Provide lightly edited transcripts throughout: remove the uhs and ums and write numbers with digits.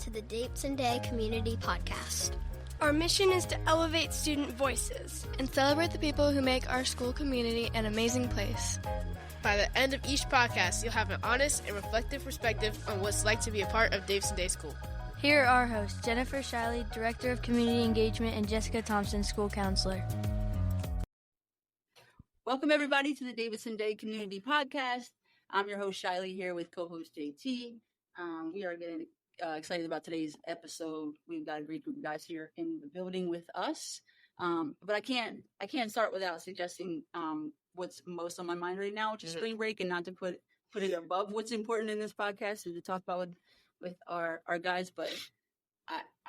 to the Davidson Day Community Podcast. Our mission is to elevate student voices and celebrate the people who make our school community an amazing place. By the end of each podcast, you'll have an honest and reflective perspective on what it's like to be a part of Davidson Day School. Here are our hosts, Jennifer Shiley, Director of Community Engagement, and Jessica Thompson, School Counselor. Welcome, everybody, to the Davidson Day Community Podcast. I'm your host, Shiley, here with co-host JT. We are getting excited about today's episode. We've got a great group of guys here in the building with us. But I can't start without suggesting what's most on my mind right now, which is spring break, and not to put it above what's important in this podcast is to talk about with our guys. But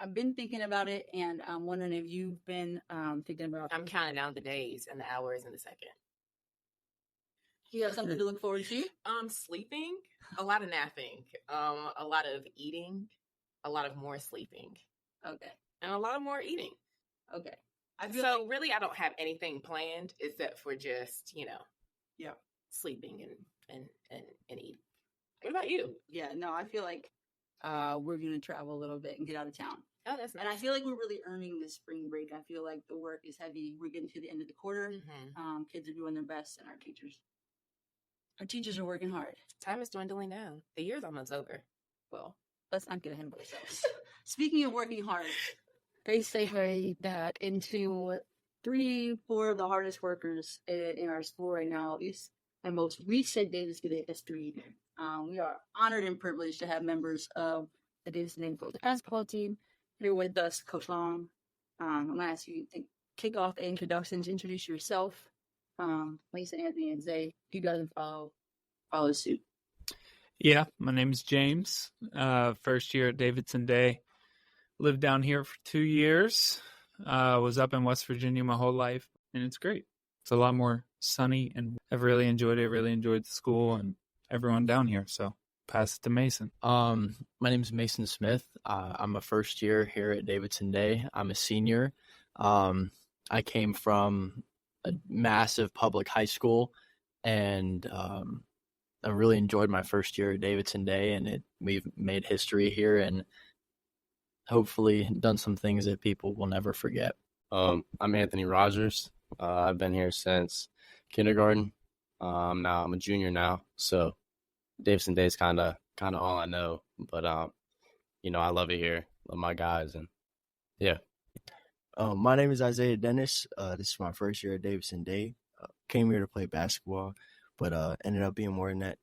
I've been thinking about it, and I'm wondering if you've been thinking about it. I'm counting down the days and the hours and the second. You have something to look forward to? Sleeping, a lot of napping, a lot of eating, a lot of more sleeping. Okay. And a lot of more eating. Okay. So really, I don't have anything planned except for just, sleeping and eating. What about you? Yeah, no, I feel like we're going to travel a little bit and get out of town. Oh, that's nice. And I feel like we're really earning this spring break. I feel like the work is heavy. We're getting to the end of the quarter. Mm-hmm. Kids are doing their best, and our teachers are working hard. Time is dwindling down. The year's almost over. Well, let's not get ahead of ourselves. Speaking of working hard, they say that into 3-4 of the hardest workers in our school right now, at least and most recent Davis history. We are honored and privileged to have members of the Davidson Day basketball team here with us, Coach Long. I'm going to ask you to kick off the introductions, introduce yourself. Lisa, Anthony, and Zay, you guys follow suit. Yeah, my name is James. First year at Davidson Day. Lived down here for 2 years. Was up in West Virginia my whole life, and it's great. It's a lot more sunny, and I've really enjoyed it. Really enjoyed the school and everyone down here. So pass it to Mason. My name is Mason Smith. I'm a first year here at Davidson Day. I'm a senior. I came from a massive public high school, and I really enjoyed my first year at Davidson Day, and we've made history here and hopefully done some things that people will never forget. I'm Anthony Rogers. I've been here since kindergarten. I'm a junior now, so Davidson Day is kind of all I know. But I love it here. Love my guys, and yeah. My name is Zay Denis. This is my first year at Davidson Day. Came here to play basketball, but ended up being more than that,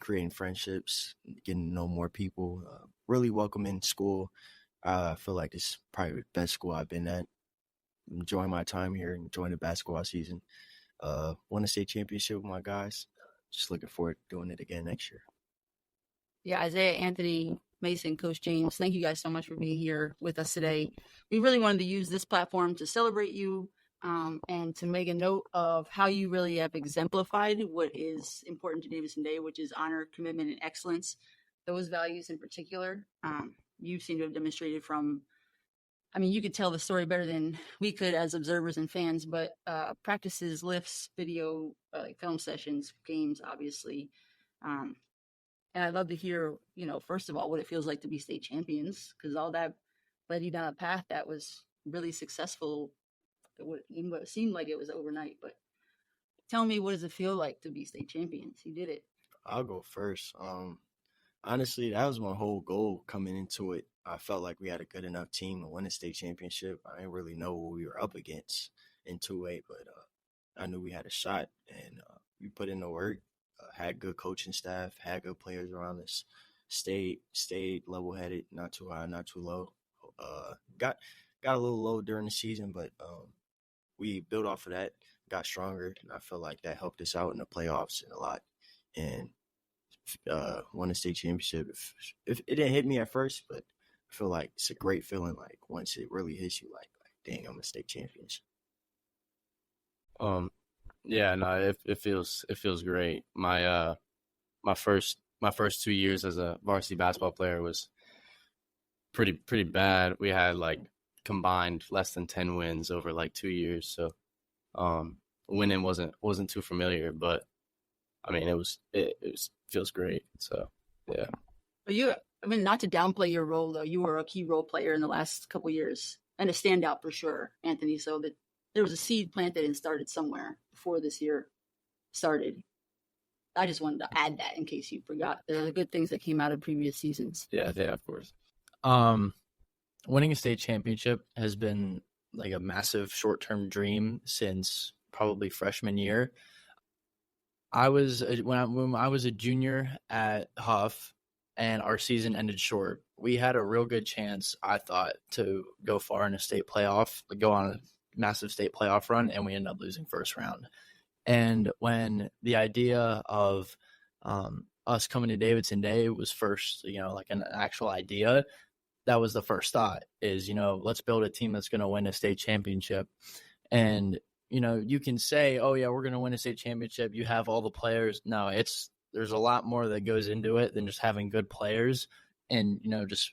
creating friendships, getting to know more people, really welcoming school. I feel like this is probably the best school I've been at. Enjoying my time here, enjoying the basketball season. Won a state championship with my guys. Just looking forward to doing it again next year. Yeah, Isaiah, Anthony, Mason, Coach James, thank you guys so much for being here with us today. We really wanted to use this platform to celebrate you and to make a note of how you really have exemplified what is important to Davidson Day, which is honor, commitment, and excellence. Those values in particular, you seem to have demonstrated you could tell the story better than we could as observers and fans, but practices, lifts, video, film sessions, games, obviously. And I'd love to hear, first of all, what it feels like to be state champions, because all that led you down a path that was really successful. It seemed like it was overnight, but tell me, what does it feel like to be state champions? You did it. I'll go first. Honestly, that was my whole goal coming into it. I felt like we had a good enough team to win a state championship. I didn't really know what we were up against in 2A, but I knew we had a shot, and we put in the work. Had good coaching staff, had good players around us, stayed level-headed, not too high, not too low. Got a little low during the season, but we built off of that, got stronger, and I feel like that helped us out in the playoffs a lot. And won a state championship. If it didn't hit me at first, but I feel like it's a great feeling. Like once it really hits you, like dang, I'm a state champion. Yeah, no, it feels great. My first 2 years as a varsity basketball player was pretty bad. We had combined less than 10 wins over 2 years. So winning wasn't too familiar, but I mean it feels great. So yeah. But I mean, not to downplay your role, though, you were a key role player in the last couple of years and a standout for sure, Anthony. So that there was a seed planted and started somewhere before this year started. I just wanted to add that in case you forgot. There are the good things that came out of previous seasons. Yeah, of course. Winning a state championship has been like a massive short-term dream since probably freshman year. When I was a junior at Huff and our season ended short, we had a real good chance, I thought, to go far in a state playoff, go on a massive state playoff run, and we ended up losing first round. And when the idea of us coming to Davidson Day was first, like an actual idea, that was the first thought is, let's build a team that's going to win a state championship. And, you can say, oh, yeah, we're going to win a state championship. You have all the players. No, there's a lot more that goes into it than just having good players and, just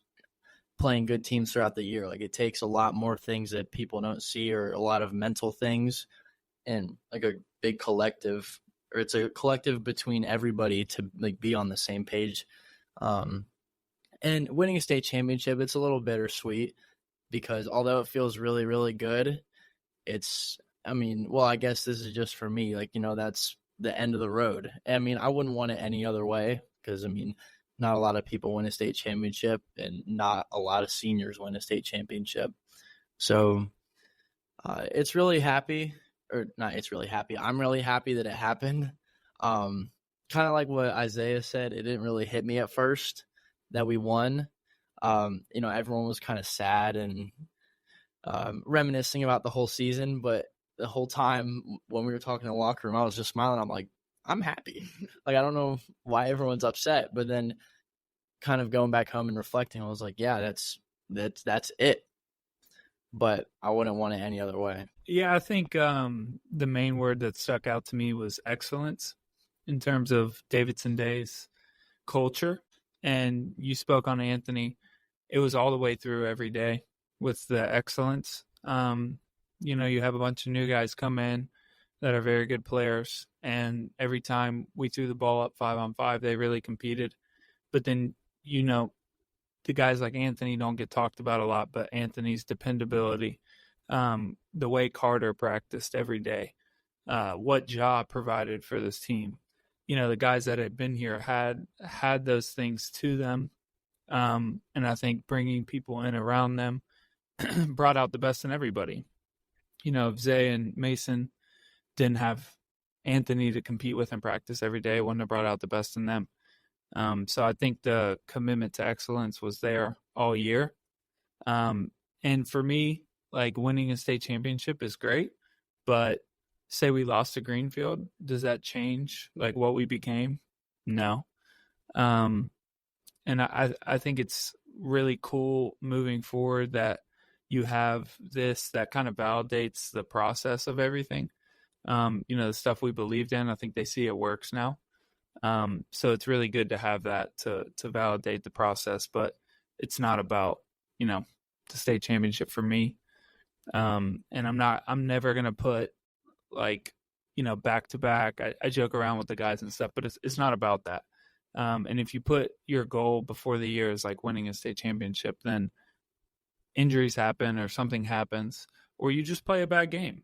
playing good teams throughout the year. Like, it takes a lot more things that people don't see, or a lot of mental things, and like a big collective, or it's a collective between everybody to like be on the same page. And winning a state championship, it's a little bittersweet because although it feels really, really good, I guess this is just for me, that's the end of the road. I wouldn't want it any other way because, not a lot of people win a state championship and not a lot of seniors win a state championship. So I'm really happy that it happened. Kind of like what Isaiah said, it didn't really hit me at first that we won. Everyone was kind of sad and reminiscing about the whole season, but the whole time when we were talking in the locker room, I was just smiling. I'm like, I'm happy. I don't know why everyone's upset, but then kind of going back home and reflecting, I was like, yeah, that's it. But I wouldn't want it any other way. Yeah, I think the main word that stuck out to me was excellence in terms of Davidson Day's culture. And you spoke on Anthony. It was all the way through every day with the excellence. You have a bunch of new guys come in that are very good players. And every time we threw the ball up 5-on-5, they really competed. But then, the guys like Anthony don't get talked about a lot, but Anthony's dependability, the way Carter practiced every day, what Ja provided for this team. The guys that had been here had those things to them. And I think bringing people in around them brought out the best in everybody. If Zay and Mason didn't have Anthony to compete with in practice every day, it wouldn't have brought out the best in them. So I think the commitment to excellence was there all year. And for me, winning a state championship is great, but say we lost to Greenfield, does that change what we became? No. And I think it's really cool moving forward that you have this that kind of validates the process of everything. The stuff we believed in, I think they see it works now. So it's really good to have that to validate the process, but it's not about, the state championship for me. And I'm never going to put back to back. I joke around with the guys and stuff, but it's not about that. And if you put your goal before the year is winning a state championship, then injuries happen or something happens, or you just play a bad game.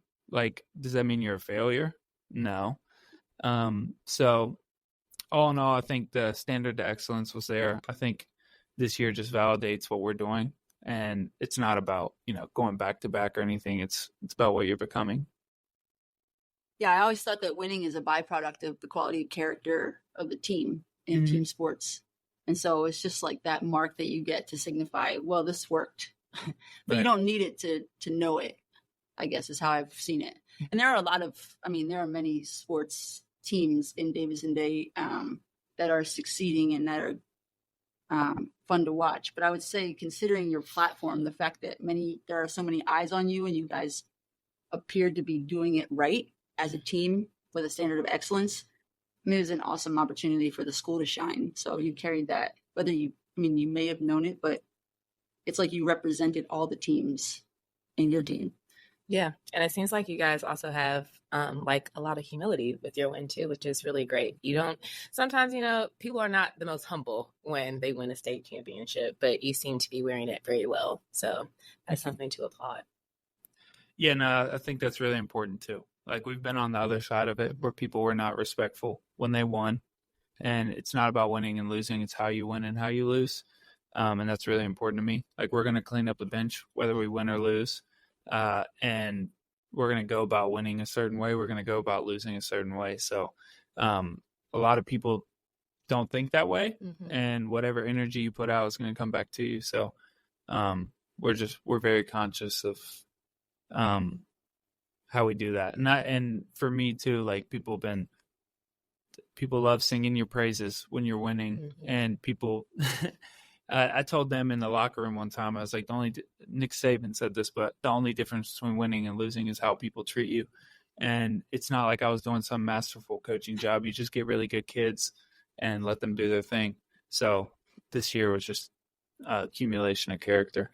Does that mean you're a failure? No. So all in all, I think the standard to excellence was there. I think this year just validates what we're doing, and it's not about, going back to back or anything. It's about what you're becoming. Yeah, I always thought that winning is a byproduct of the quality of character of the team in team sports. And so it's just that mark that you get to signify, well, this worked. But right. You don't need it to know it, I guess is how I've seen it. And there are many sports teams in Davidson Day that are succeeding and that are fun to watch. But I would say, considering your platform, the fact that there are so many eyes on you and you guys appeared to be doing it right as a team with a standard of excellence, it was an awesome opportunity for the school to shine. So you carried that, you may have known it, but it's like you represented all the teams in your team. Yeah. And it seems like you guys also have like a lot of humility with your win too, which is really great. You don't sometimes, people are not the most humble when they win a state championship, but you seem to be wearing it very well. So that's something to applaud. Yeah, no, I think that's really important too. Like we've been on the other side of it where people were not respectful when they won. And it's not about winning and losing. It's how you win and how you lose. And that's really important to me. Like we're going to clean up the bench, whether we win or lose. And we're going to go about winning a certain way. We're going to go about losing a certain way. So a lot of people don't think that way. Mm-hmm. And whatever energy you put out is going to come back to you. So we're very conscious of how we do that. And for me too, like people love singing your praises when you're winning. Mm-hmm. And people, I told them in the locker room one time, I was like, Nick Saban said this, but the only difference between winning and losing is how people treat you. And it's not like I was doing some masterful coaching job. You just get really good kids and let them do their thing. So this year was just accumulation of character.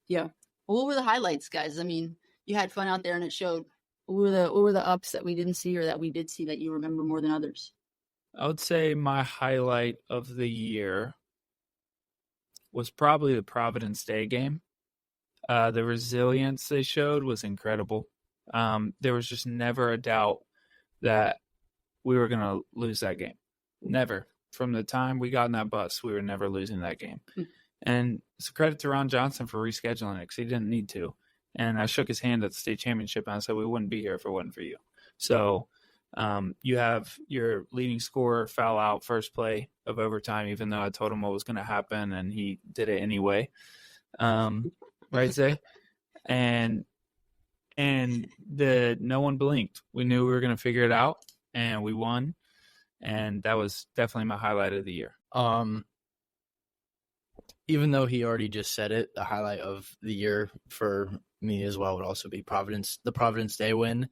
Yeah. Well, what were the highlights, guys? I mean, you had fun out there and it showed. What were the ups that we didn't see or that we did see that you remember more than others? I would say my highlight of the year was probably the Providence Day game. The resilience they showed was incredible. There was just never a doubt that we were going to lose that game. Never. From the time we got in that bus, we were never losing that game. And it's a credit to Ron Johnson for rescheduling it because he didn't need to. And I shook his hand at the state championship and I said, we wouldn't be here if it wasn't for you. So you have your leading scorer foul out first play of overtime, even though I told him what was going to happen and he did it anyway. Right, Zay? And no one blinked. We knew we were going to figure it out and we won. And that was definitely my highlight of the year. Even though he already just said it, the highlight of the year for me as well would also be the Providence Day win.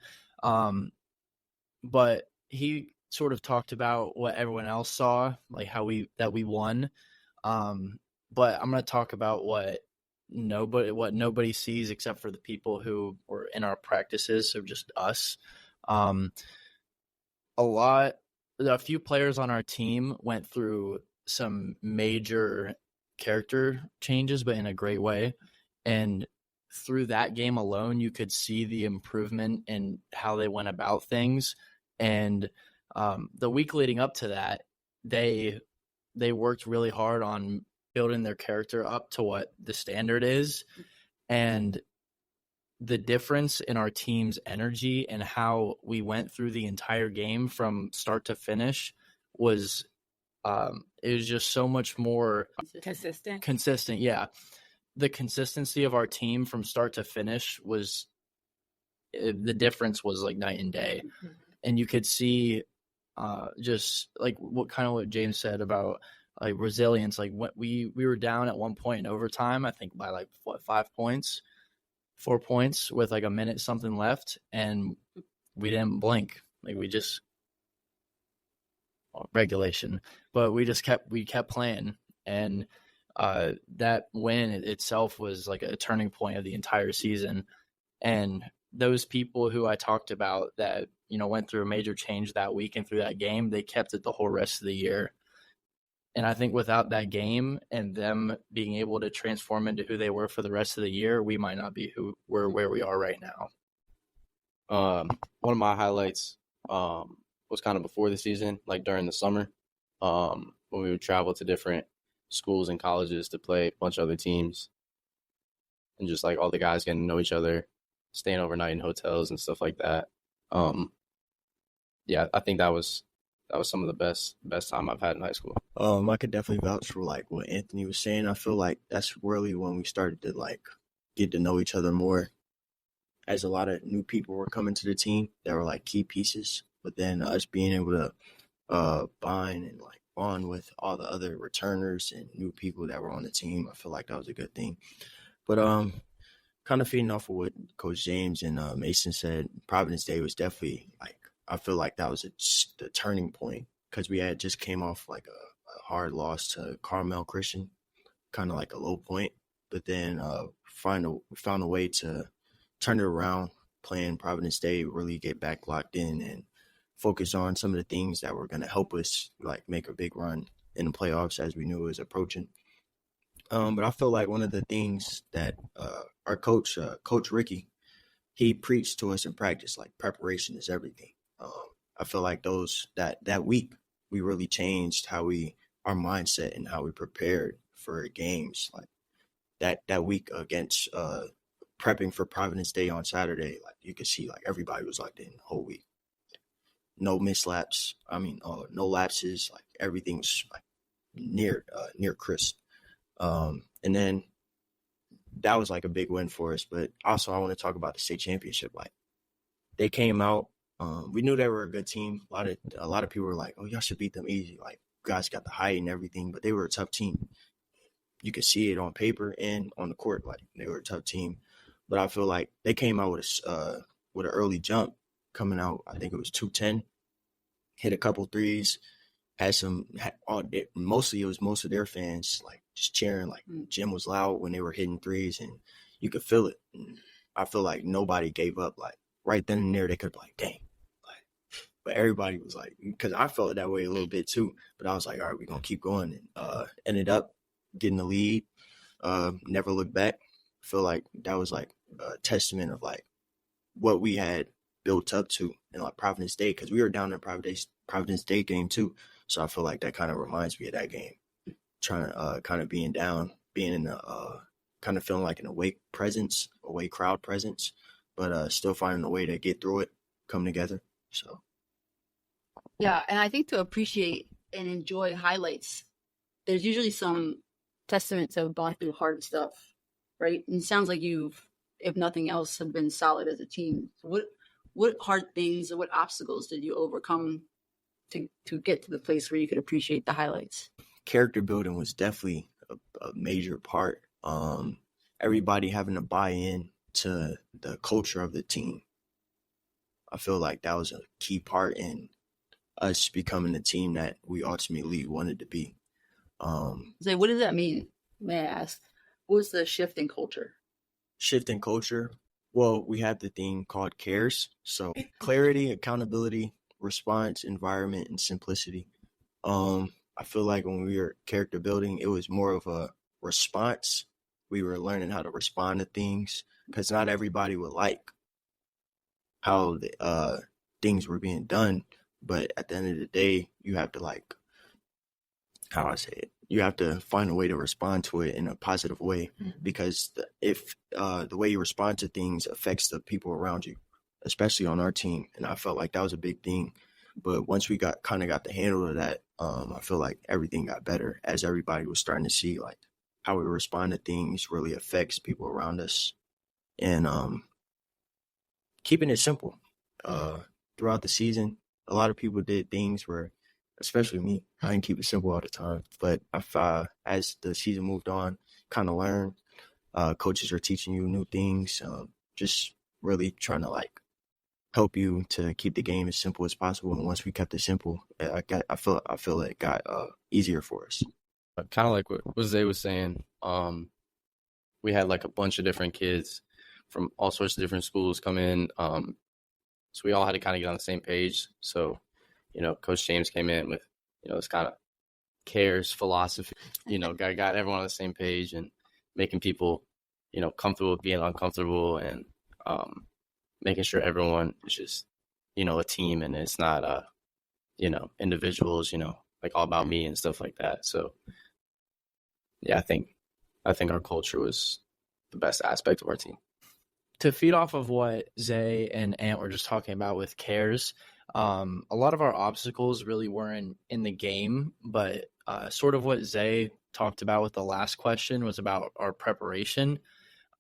But he sort of talked about what everyone else saw, like that we won. But I'm going to talk about what nobody sees except for the people who were in our practices, so just us. A few players on our team went through some major character changes, but in a great way. And through that game alone, you could see the improvement in how they went about things. And the week leading up to that, they worked really hard on building their character up to what the standard is. And the difference in our team's energy and how we went through the entire game from start to finish was it was just so much more consistent. Yeah. The consistency of our team from start to finish was the difference was like night and day. Mm-hmm. And you could see just like what James said about like resilience. Like what we were down at one point in overtime, I think by like 4 points with like a minute something left, and we didn't blink. Like we just regulation, but we kept playing, and that win itself was like a turning point of the entire season. And those people who I talked about that went through a major change that week and through that game, they kept it the whole rest of the year. And I think without that game and them being able to transform into who they were for the rest of the year, we might not be where we are right now. One of my highlights was kind of before the season, like during the summer, when we would travel to different schools and colleges to play a bunch of other teams, and just like all the guys getting to know each other, staying overnight in hotels and stuff like that. Yeah, I think that was some of the best time I've had in high school. I could definitely vouch for like what Anthony was saying. I feel like that's really when we started to like get to know each other more, as a lot of new people were coming to the team that were like key pieces. But then us being able to bind and like bond with all the other returners and new people that were on the team, I feel like that was a good thing. But kind of feeding off of what Coach James and Mason said, Providence Day was definitely like, I feel like that was the turning point, because we had just came off like a hard loss to Carmel Christian, kind of like a low point. But then we found a way to turn it around, playing Providence Day, really get back locked in and focus on some of the things that were going to help us like make a big run in the playoffs as we knew it was approaching. But I feel like one of the things that our coach, Coach Ricky, he preached to us in practice, like preparation is everything. I feel like that week we really changed our mindset and how we prepared for games. Like that week against prepping for Providence Day on Saturday, like you could see like everybody was locked in the whole week. No mislaps. No lapses. Like everything was like near crisp. And then that was like a big win for us. But also I want to talk about the state championship. Like they came out. We knew they were a good team. A lot of people were like, "Oh, y'all should beat them easy." Like guys got the height and everything, but they were a tough team. You could see it on paper and on the court. Like they were a tough team. But I feel like they came out with an early jump coming out. I think it was 210. Hit a couple threes. Mostly it was most of their fans like just cheering. Like gym was loud when they were hitting threes, and you could feel it. And I feel like nobody gave up. Like right then and there, they could be like, "Dang!" But everybody was like, because I felt that way a little bit too. But I was like, "All right, we're gonna keep going." And ended up getting the lead. Never looked back. I feel like that was like a testament of like what we had built up to in like Providence Day, because we were down in Providence Day game too. So I feel like that kind of reminds me of that game. Trying to kind of being down, being in the kind of feeling like an away crowd presence, but still finding a way to get through it, come together. So Yeah, and I think to appreciate and enjoy highlights, there's usually some testament to have gone through hard stuff, right? And it sounds like you've, if nothing else, have been solid as a team. So what hard things or what obstacles did you overcome to get to the place where you could appreciate the highlights? Character building was definitely a major part. Everybody having to buy in to the culture of the team. I feel like that was a key part in us becoming the team that we ultimately wanted to be. Zay, what does that mean? May I ask? What was the shift in culture? Shift in culture? Well, we have the thing called CARES. So clarity, accountability, response, environment, and simplicity. I feel like when we were character building, it was more of a response. We were learning how to respond to things because not everybody would like how things were being done. But at the end of the day, you have to you have to find a way to respond to it in a positive way, because if the way you respond to things affects the people around you, especially on our team. And I felt like that was a big thing. But once we got the handle of that, I feel like everything got better as everybody was starting to see like how we respond to things really affects people around us. And keeping it simple. Throughout the season, a lot of people did things where, especially me, I didn't keep it simple all the time. But as the season moved on, kind of learned. Coaches are teaching you new things. Just really trying to like help you to keep the game as simple as possible. And once we kept it simple, I feel it got easier for us. Kind of like what Zay was saying. We had like a bunch of different kids from all sorts of different schools come in. So we all had to kind of get on the same page. So, Coach James came in with, this kind of CARES philosophy, got everyone on the same page and making people, comfortable with being uncomfortable, and making sure everyone is just, a team, and it's not, individuals, like all about me and stuff like that. So, yeah, I think our culture was the best aspect of our team. To feed off of what Zay and Ant were just talking about with CARES, a lot of our obstacles really weren't in the game, but sort of what Zay talked about with the last question was about our preparation.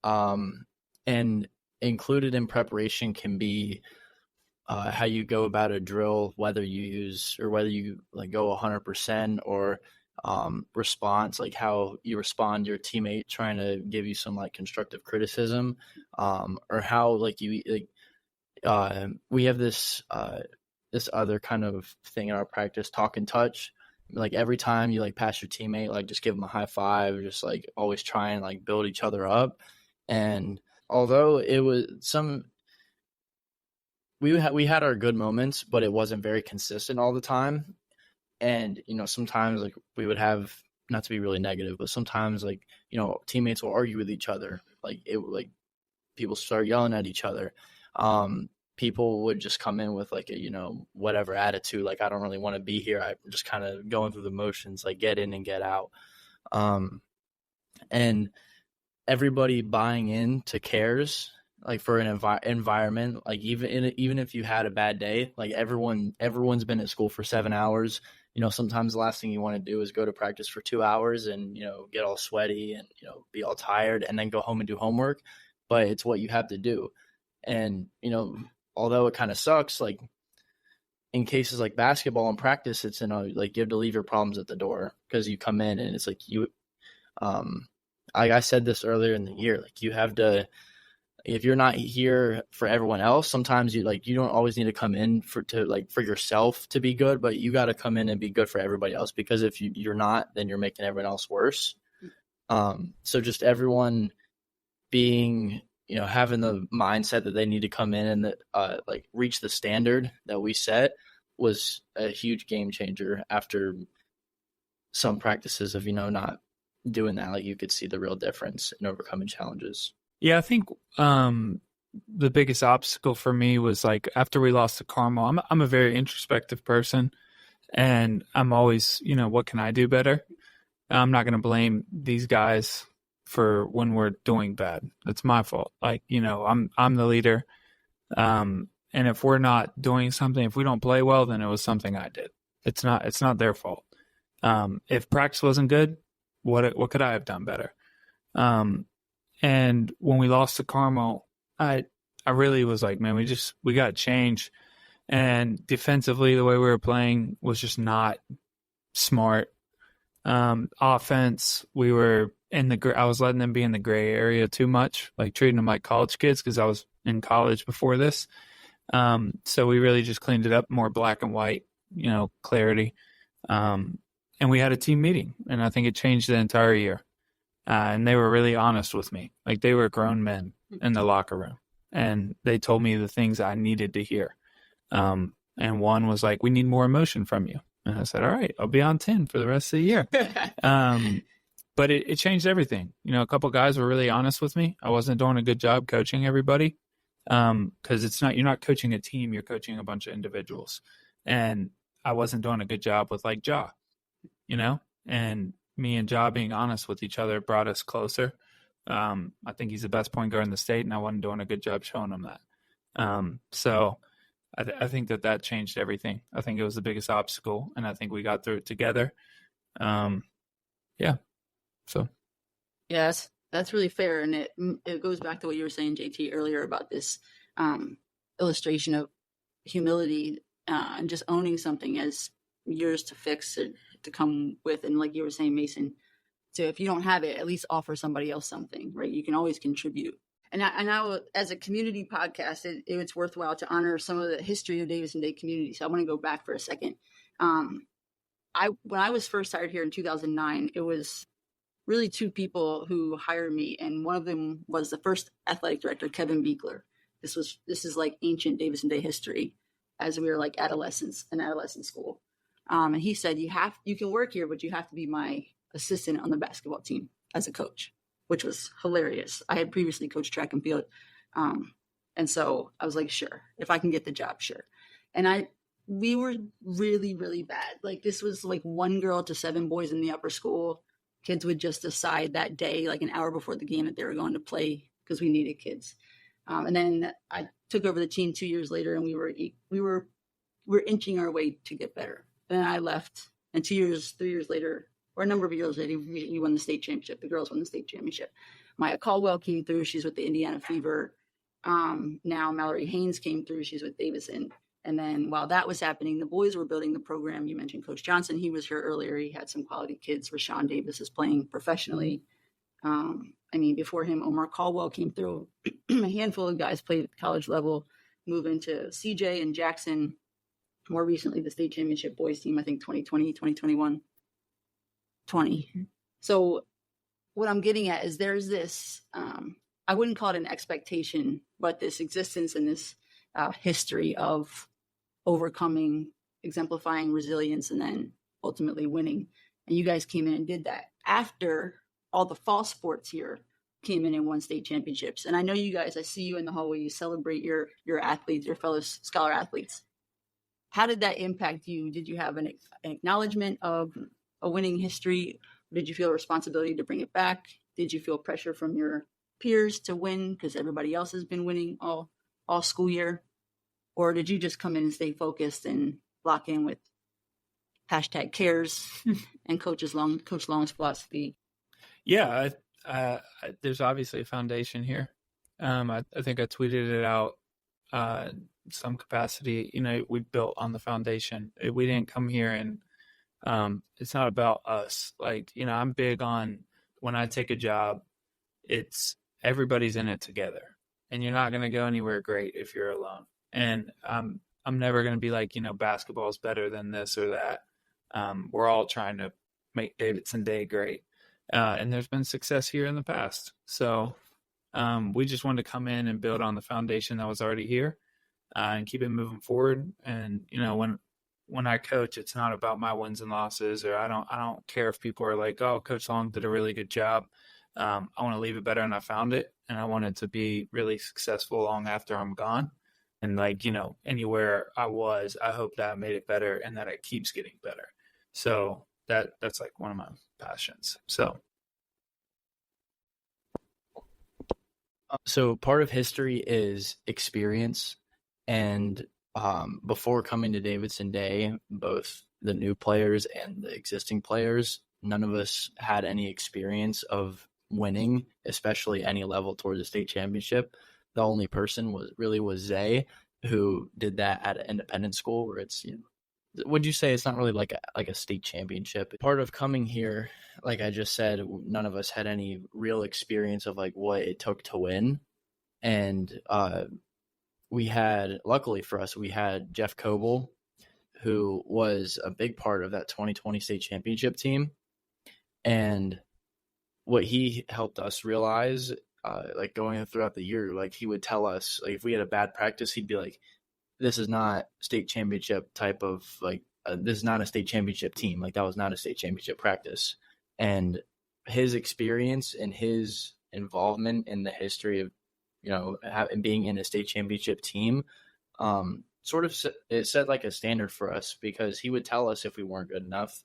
And included in preparation can be how you go about a drill, whether you like go 100% or response, like how you respond to your teammate trying to give you some like constructive criticism, or how like we have this other kind of thing in our practice, talk and touch. Like every time you like pass your teammate, like just give them a high five, just like always try and like build each other up. And although it was we had our good moments, but it wasn't very consistent all the time. And, sometimes like we would have, not to be really negative, but sometimes like, teammates will argue with each other. Like people start yelling at each other. People would just come in with like a, whatever attitude. Like, I don't really want to be here. I'm just kind of going through the motions, like get in and get out. And everybody buying into cares, like for an environment, like even if you had a bad day, like everyone's been at school for 7 hours. Sometimes the last thing you want to do is go to practice for 2 hours and, get all sweaty and, be all tired and then go home and do homework. But it's what you have to do. And, although it kind of sucks, like in cases like basketball and practice, it's, like you have to leave your problems at the door because you come in and it's like I said this earlier in the year, like you have to, if you're not here for everyone else, sometimes you don't always need to come in for yourself to be good, but you got to come in and be good for everybody else, because if you're not, then you're making everyone else worse. So just everyone being, having the mindset that they need to come in and that reach the standard that we set was a huge game changer after some practices of, not doing that. Like you could see the real difference in overcoming challenges. Yeah, I think the biggest obstacle for me was like after we lost to Carmel. I'm a very introspective person, and I'm always, what can I do better? I'm not going to blame these guys for when we're doing bad. That's my fault. Like, I'm the leader, and if we're not doing something, if we don't play well, then it was something I did. It's not their fault. If practice wasn't good, what could I have done better? And when we lost to Carmel, I really was like, man, we got to change. And defensively, the way we were playing was just not smart. Offense, we were I was letting them be in the gray area too much, like treating them like college kids because I was in college before this. So we really just cleaned it up, more black and white, clarity. And we had a team meeting, and I think it changed the entire year. And they were really honest with me. Like they were grown men in the locker room, and they told me the things I needed to hear. And one was like, we need more emotion from you. And I said, all right, I'll be on 10 for the rest of the year. But it changed everything. A couple guys were really honest with me. I wasn't doing a good job coaching everybody. Cause you're not coaching a team, you're coaching a bunch of individuals. And I wasn't doing a good job with like Ja, and me and Ja being honest with each other brought us closer. I think he's the best point guard in the state, and I wasn't doing a good job showing him that. So I think that changed everything. I think it was the biggest obstacle, and I think we got through it together. Yeah. So. Yes, that's really fair. And it goes back to what you were saying, JT, earlier about this illustration of humility and just owning something as yours to fix it, to come with. And like you were saying, Mason, so if you don't have it, at least offer somebody else something, right? You can always contribute. And I as a community podcast, it's worthwhile to honor some of the history of Davidson Day community. So I want to go back for a second. When I was first hired here in 2009, it was really two people who hired me, and one of them was the first athletic director, Kevin Beekler. This is like ancient Davidson Day history, as we were like adolescents in adolescent school. And he said, you can work here, but you have to be my assistant on the basketball team as a coach, which was hilarious. I had previously coached track and field. And so I was like, sure, if I can get the job, sure. And we were really, really bad. Like this was like 1 girl to 7 boys in the upper school. Kids would just decide that day, like an hour before the game, that they were going to play because we needed kids. And then I took over the team 2 years later, and we were inching our way to get better. Then I left, and 3 years later, or a number of years later, we won the state championship. The girls won the state championship. Maya Caldwell came through. She's with the Indiana Fever. Now Mallory Haynes came through. She's with Davidson. And then while that was happening, the boys were building the program. You mentioned Coach Johnson. He was here earlier. He had some quality kids. Rashawn Davis is playing professionally. Before him, Omar Caldwell came through. A handful of guys played at college level, moving to CJ and Jackson. More recently, the state championship boys team, I think 2020, 2021, 20. So what I'm getting at is there's this, I wouldn't call it an expectation, but this existence and this history of overcoming, exemplifying resilience, and then ultimately winning. And you guys came in and did that after all the fall sports here came in and won state championships. And I know you guys, I see you in the hallway, you celebrate your athletes, your fellow scholar athletes. How did that impact you? Did you have an acknowledgement of a winning history? Did you feel a responsibility to bring it back? Did you feel pressure from your peers to win because everybody else has been winning all school year? Or did you just come in and stay focused and lock in with #cares and Coach Long's philosophy? Yeah, there's obviously a foundation here. I think I tweeted it out some capacity. We built on the foundation. We didn't come here and it's not about us. I'm big on when I take a job, it's everybody's in it together, and you're not going to go anywhere great if you're alone. And I'm never going to be like, basketball is better than this or that. We're all trying to make Davidson Day great. And there's been success here in the past. So we just wanted to come in and build on the foundation that was already here and keep it moving forward. And, when I coach, it's not about my wins and losses, or I don't care if people are like, oh, Coach Long did a really good job. I want to leave it better, and I found it. And I want it to be really successful long after I'm gone. And anywhere I was, I hope that I made it better and that it keeps getting better. So that's one of my passions. So part of history is experience. And before coming to Davidson Day, both the new players and the existing players, none of us had any experience of winning, especially any level towards the state championship. The only person was Zay, who did that at an independent school where it's, would you say it's not really like a state championship? Part of coming here, like I just said, none of us had any real experience of what it took to win. And luckily for us, we had Jeff Coble, who was a big part of that 2020 state championship team. And what he helped us realize, going throughout the year, he would tell us, if we had a bad practice, he'd be like, this is not state championship type of this is not a state championship team. That was not a state championship practice. And his experience and his involvement in the history of, being in a state championship team, it set a standard for us, because he would tell us if we weren't good enough.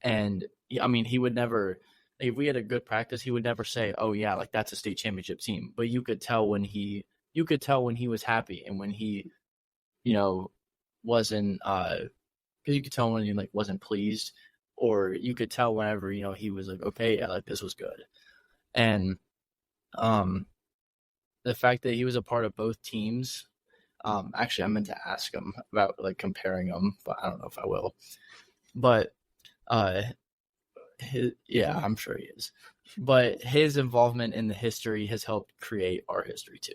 And he would never, if we had a good practice, he would never say, oh yeah, that's a state championship team. But you could tell when he was happy, and when he, wasn't, because you could tell when he wasn't pleased, or you could tell whenever, he was okay, yeah, this was good. And the fact that he was a part of both teams, actually I meant to ask him about comparing them, but I don't know if I will. But yeah, I'm sure he is. But his involvement in the history has helped create our history too.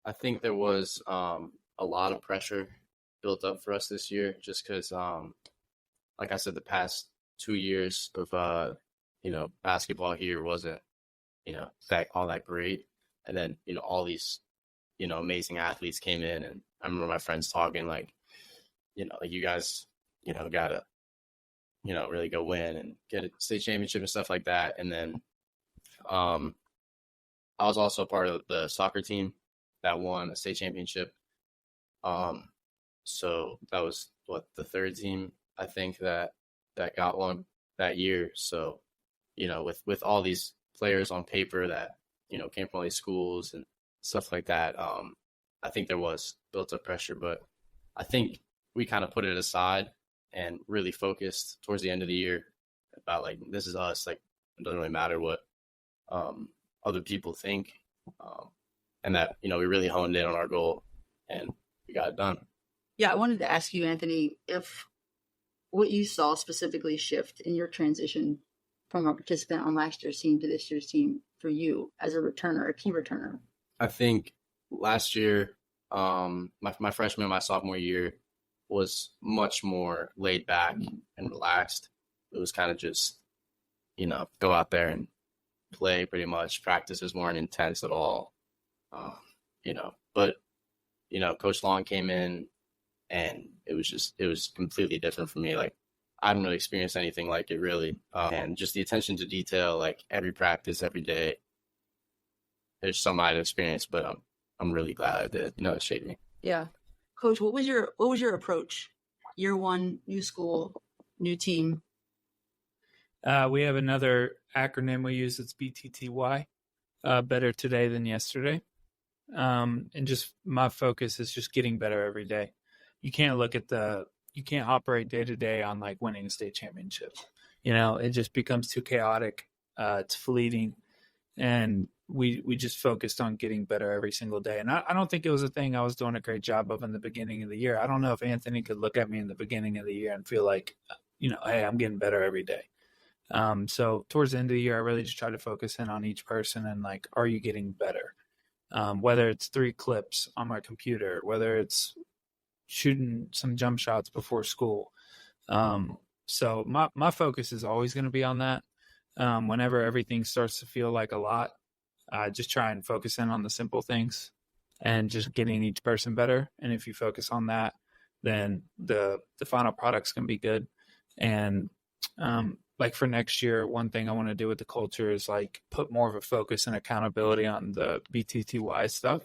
I think there was a lot of pressure built up for us this year, just because, like I said, the past 2 years of basketball here wasn't all that great, and then all these amazing athletes came in, and I remember my friends talking you guys gotta really go win and get a state championship and stuff like that. And then I was also part of the soccer team that won a state championship. So that was the third team I think that got one that year. So, with all these players on paper that, came from all these schools and stuff like that, I think there was built up pressure, but I think we kind of put it aside and really focused towards the end of the year about this is us. It doesn't really matter what other people think. And that, we really honed in on our goal and we got it done. Yeah, I wanted to ask you, Anthony, if what you saw specifically shift in your transition from a participant on last year's team to this year's team for you as a returner, a key returner. I think last year, my freshman and my sophomore year was much more laid back and relaxed. It was kind of just, go out there and play pretty much. Practices weren't intense at all. But Coach Long came in, and it was completely different for me. Like, I haven't really experienced anything like it, really. And just the attention to detail, like every practice, every day, there's some I experienced, but I'm really glad I did. It shaped me. Yeah. Coach, what was your approach? Year one, new school, new team. We have another acronym we use. It's BTTY, better today than yesterday. And just my focus is just getting better every day. You can't operate day to day on like winning a state championship. It just becomes too chaotic. It's fleeting. And we just focused on getting better every single day. And I don't think it was a thing I was doing a great job of in the beginning of the year. I don't know if Anthony could look at me in the beginning of the year and feel like, hey, I'm getting better every day. So towards the end of the year, I really just tried to focus in on each person and like, are you getting better? Whether it's 3 clips on my computer, whether it's shooting some jump shots before school. So my focus is always going to be on that. Whenever everything starts to feel like a lot, just try and focus in on the simple things and just getting each person better. And if you focus on that, then the final product's going to be good. And like for next year, one thing I want to do with the culture is like put more of a focus and accountability on the BTTY stuff.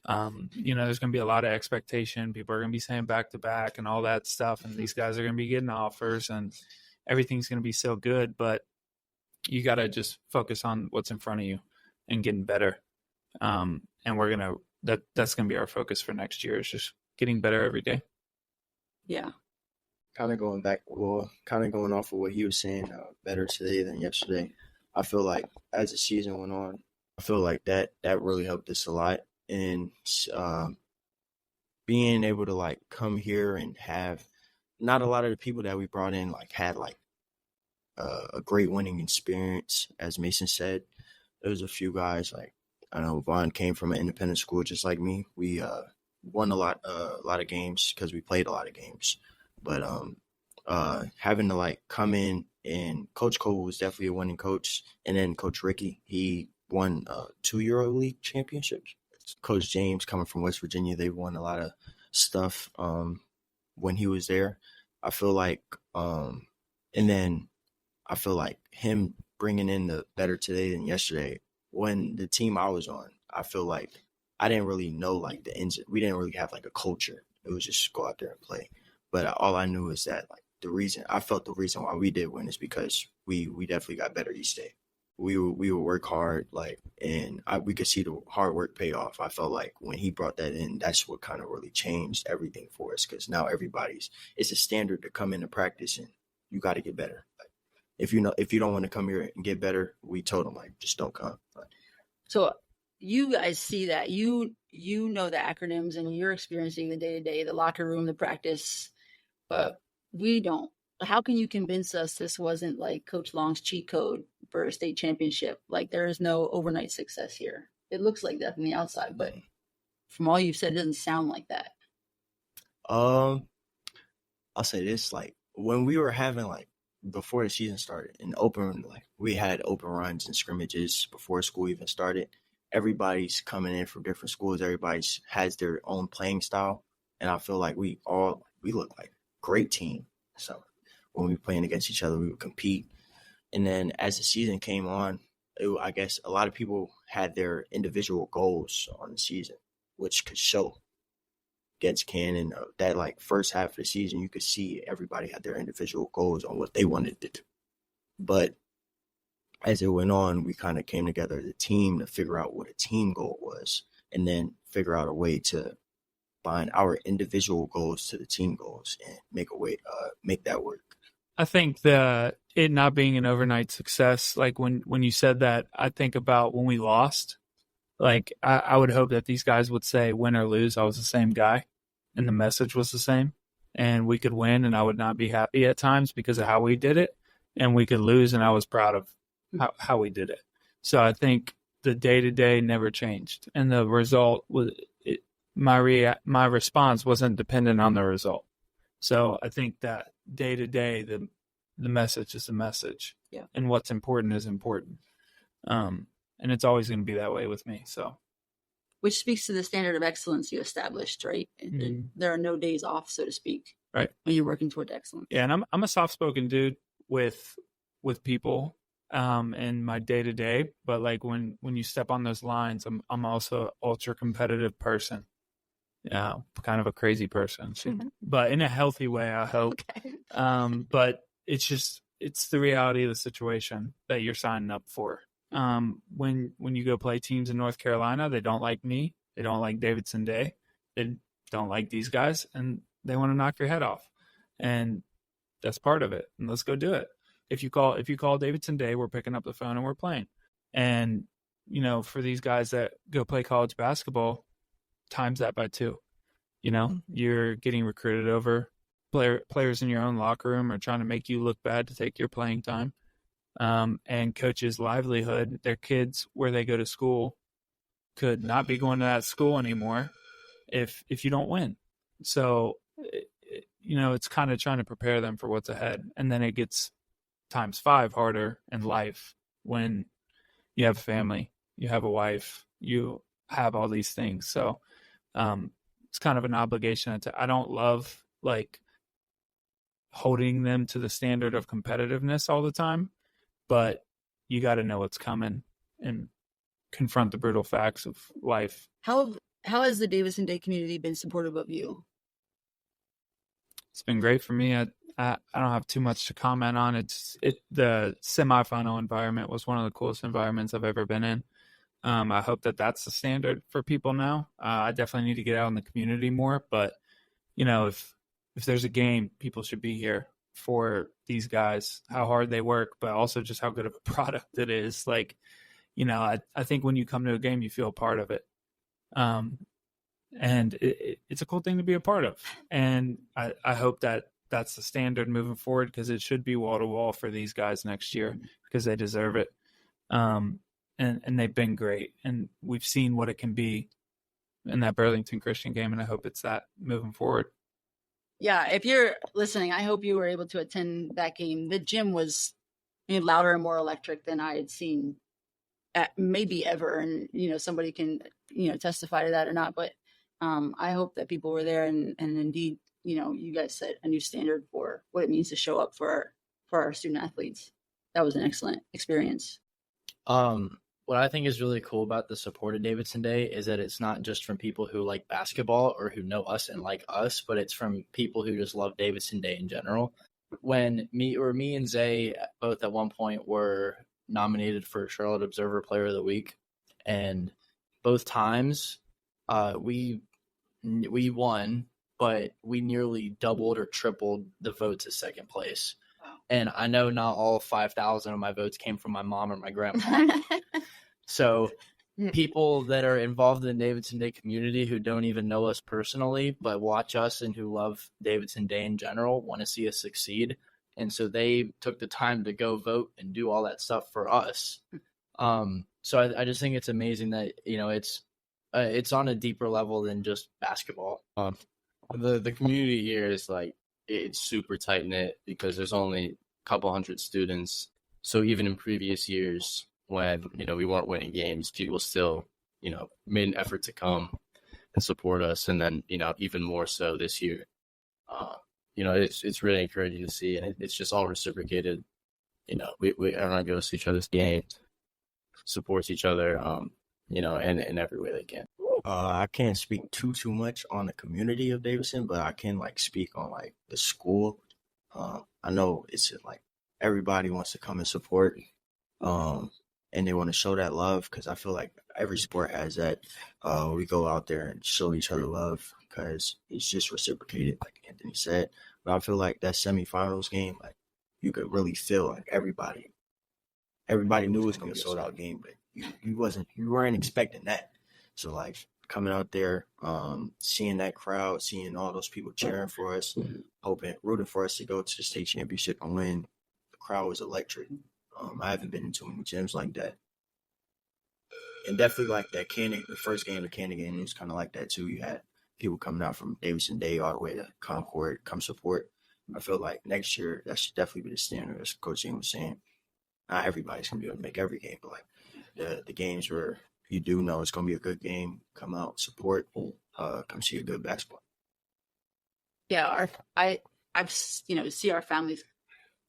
There's going to be a lot of expectation. People are going to be saying back to back and all that stuff. And these guys are going to be getting offers and everything's going to be so good. But you got to just focus on what's in front of you and getting better. And that's going to be our focus for next year, is just getting better every day. Yeah. Kind of going off of what he was saying, better today than yesterday. I feel like as the season went on, I feel like that really helped us a lot. And being able to like come here and have not a lot of the people that we brought in like had like a great winning experience. As Mason said, there was a few guys like, I know Vaughn came from an independent school just like me. We won a lot of games because we played a lot of games. But having to like come in, and Coach Cole was definitely a winning coach, and then Coach Ricky, he won 2 EuroLeague championships. Coach James, coming from West Virginia, they won a lot of stuff when he was there. I feel like, and then I feel like him bringing in the better today than yesterday. When the team I was on, I feel like I didn't really know like the ins. We didn't really have like a culture. It was just go out there and play. But all I knew is that like the reason why we did win is because we definitely got better each day. We would work hard, like, and we could see the hard work pay off. I felt like when he brought that in, that's what kind of really changed everything for us, because now it's a standard to come into practice and you got to get better. Like, if you don't want to come here and get better, we told them like just don't come. So you guys see that you know the acronyms and you're experiencing the day-to-day, the locker room, the practice, but we don't. How can you convince us this wasn't like Coach Long's cheat code for a state championship? Like, there is no overnight success here. It looks like that from the outside, but from all you've said, it doesn't sound like that. I'll say this, like when we were having like before the season started and we had open runs and scrimmages before school even started. Everybody's coming in from different schools. Everybody has their own playing style, and I feel like we look like a great team. So when we were playing against each other, we would compete. And then as the season came on, I guess a lot of people had their individual goals on the season, which could show against Cannon. That like first half of the season, you could see everybody had their individual goals on what they wanted to do. But as it went on, we kind of came together as a team to figure out what a team goal was, and then figure out a way to bind our individual goals to the team goals and make that work. I think it not being an overnight success, like when you said that, I think about when we lost. Like I would hope that these guys would say, win or lose, I was the same guy, and the message was the same, and we could win, and I would not be happy at times because of how we did it, and we could lose, and I was proud of how we did it. So I think the day-to-day never changed, and the result was my response wasn't dependent on the result. So I think that day-to-day, the message is the message, and what's important is important. And it's always going to be that way with me. So which speaks to the standard of excellence you established, right? There are no days off, so to speak, right, when you're working toward excellence. Yeah, and I'm a soft-spoken dude with people in my day-to-day, but like when you step on those lines, I'm also an ultra-competitive person. Yeah, kind of a crazy person, but in a healthy way, I hope. Okay. But it's the reality of the situation that you're signing up for. When you go play teams in North Carolina, they don't like me. They don't like Davidson Day. They don't like these guys, and they want to knock your head off. And that's part of it. And let's go do it. If you call Davidson Day, we're picking up the phone and we're playing. And, for these guys that go play college basketball, times that by 2. You're getting recruited over. Players in your own locker room are trying to make you look bad to take your playing time. And coaches' livelihood, their kids where they go to school could not be going to that school anymore if you don't win. So, it's kind of trying to prepare them for what's ahead. And then it gets times 5 harder in life when you have a family, you have a wife, you have all these things. So, it's kind of an obligation. I don't love like holding them to the standard of competitiveness all the time, but you got to know what's coming and confront the brutal facts of life. How has the Davidson Day community been supportive of you? It's been great for me. I don't have too much to comment on. The semifinal environment was one of the coolest environments I've ever been in. I hope that's the standard for people now. I definitely need to get out in the community more, but if there's a game, people should be here for these guys, how hard they work, but also just how good of a product it is. Like, I think when you come to a game, you feel a part of it. And it's a cool thing to be a part of. And I hope that's the standard moving forward, because it should be wall to wall for these guys next year, because they deserve it. And they've been great, and we've seen what it can be in that Burlington Christian game, and I hope it's that moving forward. Yeah, if you're listening, I hope you were able to attend that game. The gym was louder and more electric than I had seen maybe ever, and somebody can testify to that or not. But I hope that people were there, and indeed, you guys set a new standard for what it means to show up for our student athletes. That was an excellent experience. What I think is really cool about the support of Davidson Day is that it's not just from people who like basketball or who know us and like us, but it's from people who just love Davidson Day in general. When me and Zay both at one point were nominated for Charlotte Observer Player of the Week, and both times we won, but we nearly doubled or tripled the votes as second place. And I know not all 5,000 of my votes came from my mom or my grandma. So people that are involved in the Davidson Day community who don't even know us personally, but watch us and who love Davidson Day in general, want to see us succeed. And so they took the time to go vote and do all that stuff for us. So I just think it's amazing that, it's on a deeper level than just basketball. The community here is it's super tight knit because there's only a couple hundred students. So even in previous years when, we weren't winning games, people still, made an effort to come and support us. And then, even more so this year, it's really encouraging to see. And it's just all reciprocated. Everyone goes to each other's games, supports each other, in every way they can. I can't speak too much on the community of Davidson, but I can speak on the school. I know it's everybody wants to come and support, and they want to show that love, because I feel like every sport has that. We go out there and show each other love because it's just reciprocated, like Anthony said. But I feel like that semifinals game, you could really feel everybody knew it was gonna be a sold out game, but you weren't expecting that. So coming out there, seeing that crowd, seeing all those people cheering for us, rooting for us to go to the state championship and win. The crowd was electric. I haven't been in too many gyms like that. And definitely that the first game, the Cannon game, it was kind of like that too. You had people coming out from Davidson Day all the way to Concord, come support. I feel like next year, that should definitely be the standard, as Coach Ian was saying. Not everybody's going to be able to make every game, but the games where you do know it's going to be a good game. Come out, support, come see a good basketball. Yeah, I've see our families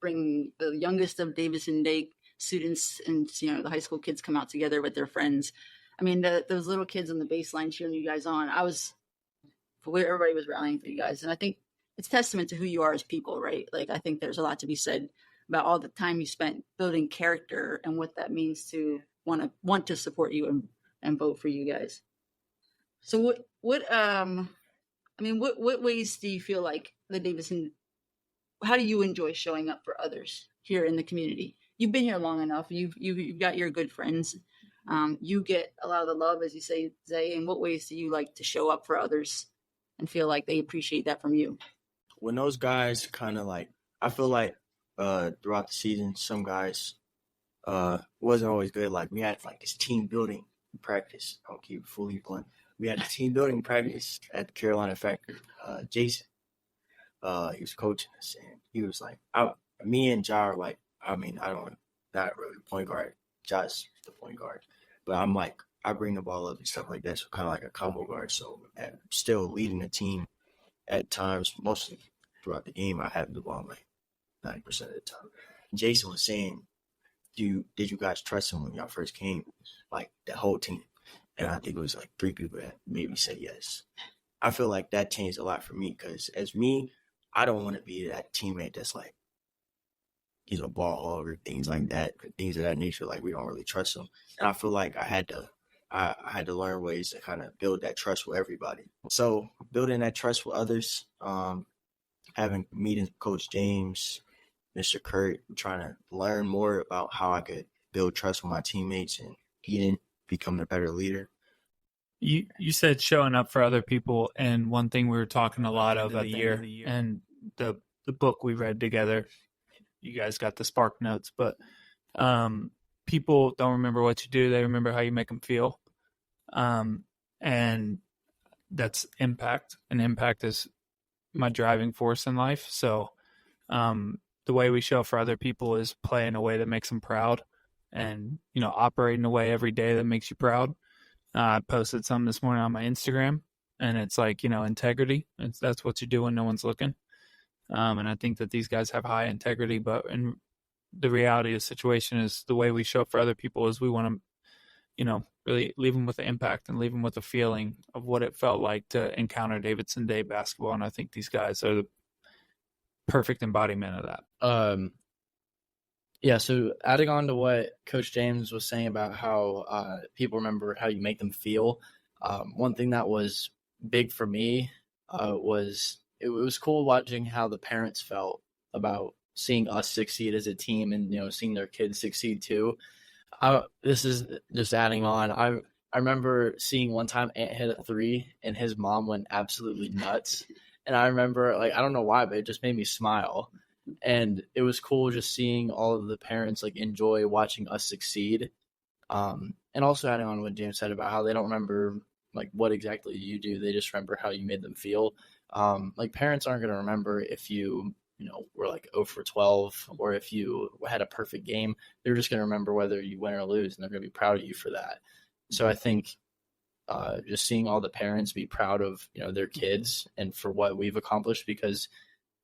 bring the youngest of Davidson Day students and the high school kids come out together with their friends. I mean, those little kids on the baseline cheering you guys on. Everybody was rallying for you guys, and I think it's testament to who you are as people, right? Like, I think there's a lot to be said about all the time you spent building character and what that means to want to support you and vote for you guys. So what ways do you feel like the Davidson? How do you enjoy showing up for others here in the community? You've been here long enough. You've got your good friends. You get a lot of the love, as you say, Zay. In what ways do you like to show up for others and feel like they appreciate that from you? When those guys kind of like, I feel like throughout the season, some guys wasn't always good. Like, we had like this team building practice. I'll keep it fully blunt. We had a team building practice at the Carolina Factory. Jason, he was coaching us, and he was like, me and Ja are like, not really point guard. Ja's the point guard. But I'm like, I bring the ball up and stuff like that, so kind of like a combo guard. So I'm still leading the team at times. Mostly throughout the game, I have the ball like 90% of the time. Jason was saying, did you guys trust him when y'all first came? Like, the whole team. And I think it was like 3 people that maybe said yes. I feel like that changed a lot for me, because as me, I don't want to be that teammate that's like, ball hog or things like that, things of that nature. Like, we don't really trust them. And I feel like I had to learn ways to kind of build that trust with everybody. So building that trust with others, meeting Coach James, Mr. Kurt, trying to learn more about how I could build trust with my teammates and become a better leader. You said showing up for other people, and one thing we were talking a lot of the year, and the book we read together, you guys got the Spark Notes, but people don't remember what you do, they remember how you make them feel. And that's impact, and impact is my driving force in life. So the way we show up for other people is play in a way that makes them proud, and operate in a way every day that makes you proud. I posted something this morning on my Instagram, and it's like, integrity. That's what you do when no one's looking. And I think that these guys have high integrity, but in the reality of the situation is the way we show up for other people is we want to, really leave them with an impact and leave them with a feeling of what it felt like to encounter Davidson Day basketball. And I think these guys are the perfect embodiment of that. Yeah, so adding on to what Coach James was saying about how people remember how you make them feel, one thing that was big for me was it was cool watching how the parents felt about seeing us succeed as a team and, seeing their kids succeed too. This is just adding on. I remember seeing one time Ant hit a 3 and his mom went absolutely nuts. And I remember, I don't know why, but it just made me smile. And it was cool just seeing all of the parents enjoy watching us succeed. And also adding on what James said about how they don't remember what exactly you do. They just remember how you made them feel. Parents aren't going to remember if you were 0 for 12 or if you had a perfect game. They're just going to remember whether you win or lose, and they're going to be proud of you for that. So I think just seeing all the parents be proud of their kids and for what we've accomplished, because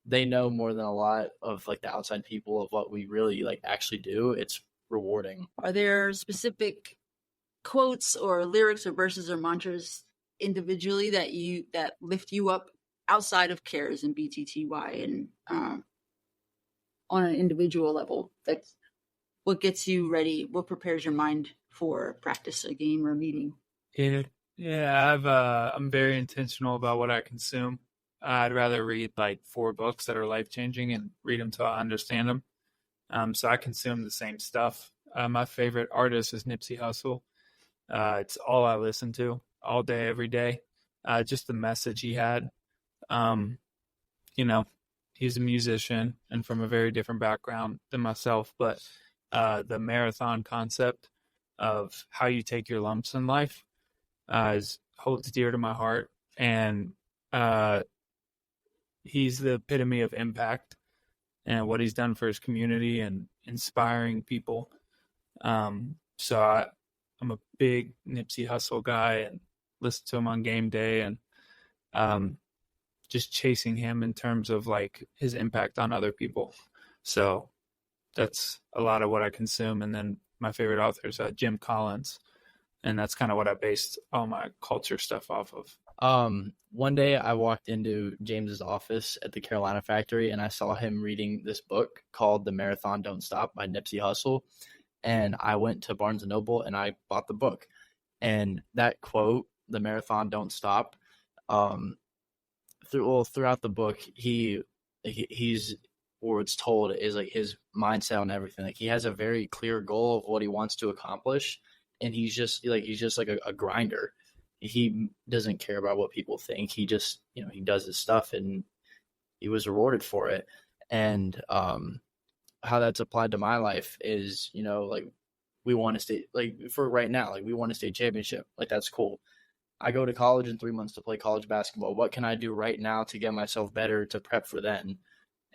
they know more than a lot of the outside people of what we really actually do. It's rewarding. Are there specific quotes or lyrics or verses or mantras individually that lift you up outside of cares and BTTY and on an individual level? That's what gets you ready, what prepares your mind for practice, a game, or a meeting? Yeah, I'm very intentional about what I consume. I'd rather read 4 books that are life-changing and read them till I understand them. So I consume the same stuff. My favorite artist is Nipsey Hussle. It's all I listen to all day, every day. Just the message he had. He's a musician and from a very different background than myself, but the marathon concept of how you take your lumps in life holds dear to my heart. And he's the epitome of impact and what he's done for his community and inspiring people. So I'm I'm a big Nipsey Hussle guy and listen to him on game day, and just chasing him in terms of like his impact on other people. So that's a lot of what I consume. And then my favorite author is Jim Collins, and that's kind of what I based all my culture stuff off of. One day I walked into James's office at the Carolina factory and I saw him reading this book called The Marathon Don't Stop by Nipsey Hussle. And I went to Barnes & Noble and I bought the book. And that quote, "The marathon don't stop," throughout the book, he's or it's told is like his mindset on everything. Like he has a very clear goal of what he wants to accomplish, and he's just like a grinder. He doesn't care about what people think. He just, he does his stuff, and he was rewarded for it. And how that's applied to my life is, like we want to stay, like for right now, like we want to state championship. Like that's cool. I go to college in 3 months to play college basketball. What can I do right now to get myself better to prep for then?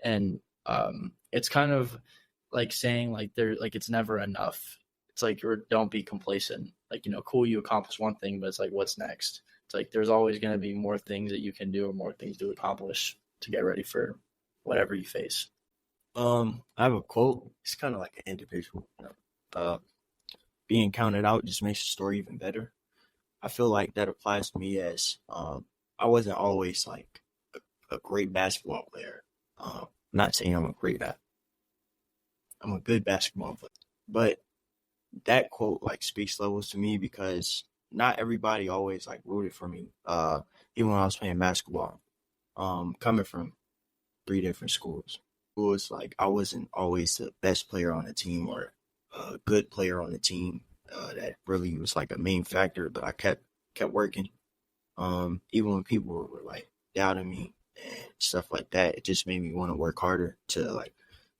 And it's kind of like saying like it's never enough. It's like, don't be complacent. Like, cool, you accomplished one thing, but it's like, what's next? It's like, there's always going to be more things that you can do or more things to accomplish to get ready for whatever you face. I have a quote. It's kind of like an individual. Being counted out just makes the story even better. I feel like that applies to me as I wasn't always like a great basketball player. I'm not saying I'm a good basketball player, but that quote like speaks levels to me because not everybody always like rooted for me. Even when I was playing basketball, coming from 3 different schools, it was like I wasn't always the best player on the team or a good player on the team. That really was like a main factor, but I kept working. Even when people were like doubting me and stuff like that, it just made me want to work harder to like,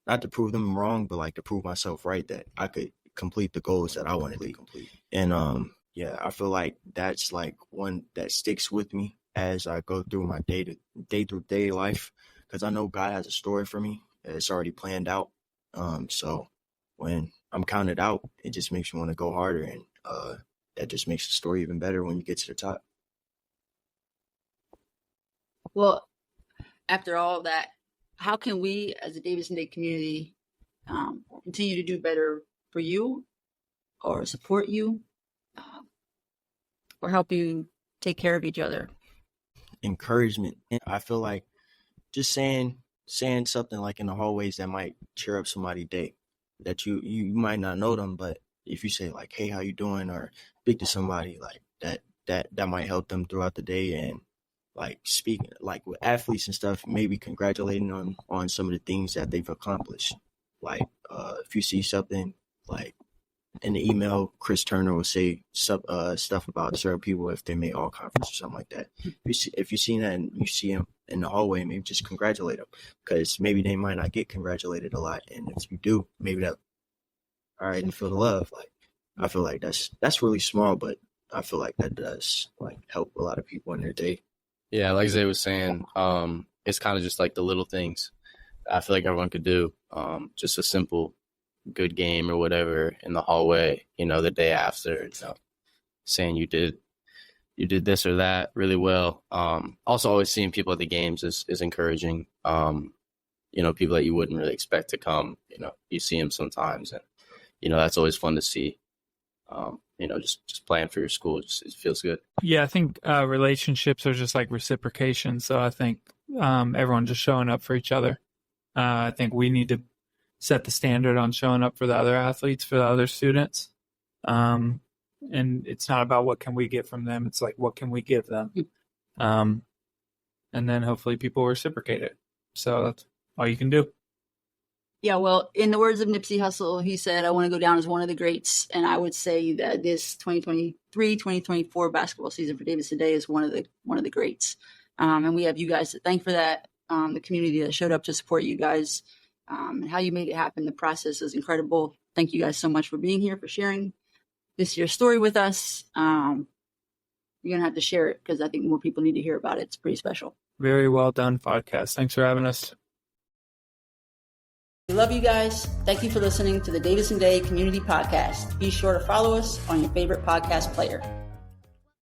not to prove them wrong, but like to prove myself right that I could complete the goals that I wanted to complete. And I feel like that's like one that sticks with me as I go through my day-to-day life, because I know God has a story for me. It's already planned out. So when I'm counted out, it just makes me want to go harder, and that just makes the story even better when you get to the top. Well, after all that, how can we as a Davidson Day community continue to do better for you or support you or help you take care of each other? Encouragement. I feel like just saying something like in the hallways that might cheer up somebody's day, that you might not know them, but if you say like, "Hey, how you doing?" or speak to somebody like that might help them throughout the day. And like speaking like with athletes and stuff, maybe congratulating them on some of the things that they've accomplished. Like if you see something like in the email, Chris Turner will say stuff about certain people if they made all conference or something like that. If you see that and you see him in the hallway, maybe just congratulate them, because maybe they might not get congratulated a lot, and if you do, maybe that, all right, and feel the love. Like I feel like that's really small, but I feel like that does like help a lot of people in their day. Yeah, like Zay was saying, it's kind of just like the little things I feel like everyone could do. Just a simple good game or whatever in the hallway, the day after, saying you did this or that really well. Also always seeing people at the games is encouraging. People that you wouldn't really expect to come, you see them sometimes, and, that's always fun to see. Just playing for your school, it feels good. Yeah, I think relationships are just like reciprocation. So I think everyone just showing up for each other. I think we need to set the standard on showing up for the other athletes, for the other students. And it's not about what can we get from them. It's like, what can we give them? And then hopefully people reciprocate it. So that's all you can do. Yeah, well, in the words of Nipsey Hussle, he said, "I want to go down as one of the greats." And I would say that this 2023-2024 basketball season for Davidson Day is one of the greats. And we have you guys to thank for that. The community that showed up to support you guys, and how you made it happen. The process is incredible. Thank you guys so much for being here, for sharing this year's story with us. You're going to have to share it because I think more people need to hear about it. It's pretty special. Very well done podcast. Thanks for having us. We love you guys. Thank you for listening to the Davidson Day Community Podcast. Be sure to follow us on your favorite podcast player.